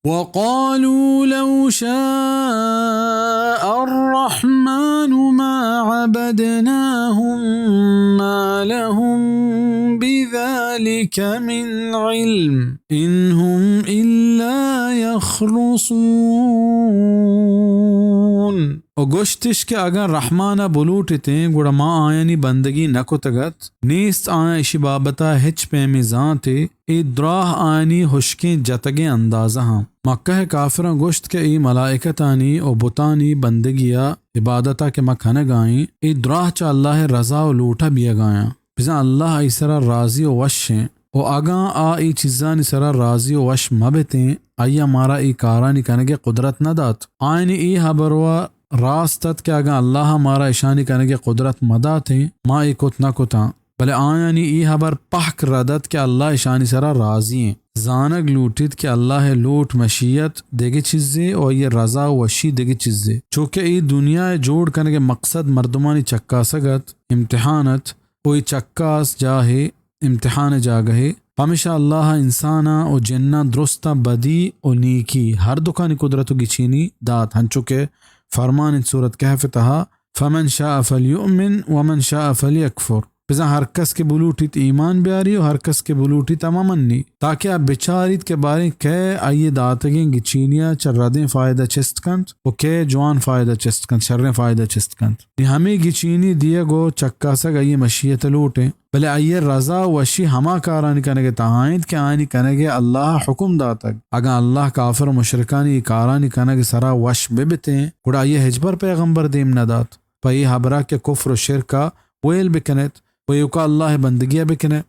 وقالوا لو شاء الرحمن ما عبدناهم ما لهم بذلك من علم إن هم إلا يخرصون. और गोश्तिश के अगर रहमाना बुलूटते गुड़ा मा आयनी बंदगी नको तगत नीस्त आया इशी बाबता हिच पे मिजाते ए द्राह आयनी हुशके जतगे अंदाजा हाँ मक्का है काफिरा गोश्त के ई मलाइकतानी और बुतानी बंदगिया इबादता के मखन गाएं ए द्राह चा अल्लाह रजा और लूटा बिया गाया बिजा अल्लाह इसरा राजी और वश हैं और आगा आ ई चीज़ानी सरा राजी और वश मबते आया मारा ई कारानी कने के कुदरत न दात आयनी ई हबरवा रास्तत के आगा अल्लाह हमारा ईशानी करने की कुदरत मदा थे माँ एक उतना कुता भले आयानी ई हबर पहक रदत के अल्लाह ईशानी सरा राजी हैं जानक लूटित के अल्लाह लूट मशीयत देगी चीज़ें और ये रजा वशी देगी चीज़ें चूँकि ई दुनिया जोड़ करने के मकसद मर्दमानी चक्का सगत इम्तिहानत कोई चक्कास जाहे इम्तिहान जा गए हमेशा अल्लाह इंसाना और जिन्ना दुरुस्ता बदी और नीकी हर दुकानी कुदरत की चीनी दात हन चुके फरमान सूरत कहफ तहा फमन शाअ फलयुमिन वमन शाअ फलयकफुर बिजा हर कस के बुलूटित ईमान ब्यारी और हर कस के बुलूटी तमामन्नी ताकि आप बेचारित के बारे कह आइए दातगें गिचीनिया चर्रादें फ़ायदा चिस्तकंत और कह जवान फ़ायदा चिस्तकंत शर्रें फ़ायदा चिस्तकंत हमें गिचीनी दिए गो चक्का सक आइए मशीयत लूटें भले आइए रजा वशी हमा कारानी करने के तहाइद के आनी करने के अल्लाह हुक्म दातक अगर अल्लाह काफिर मुशरिकानी कारानी करने के सरा वश बेबते गुड़ा आइए हिजबर पैगंबर देम न दात पई हबरा के कुफ्र शिरका वेल बिकनेत वयुका अल्लाह बंदगिया बिकने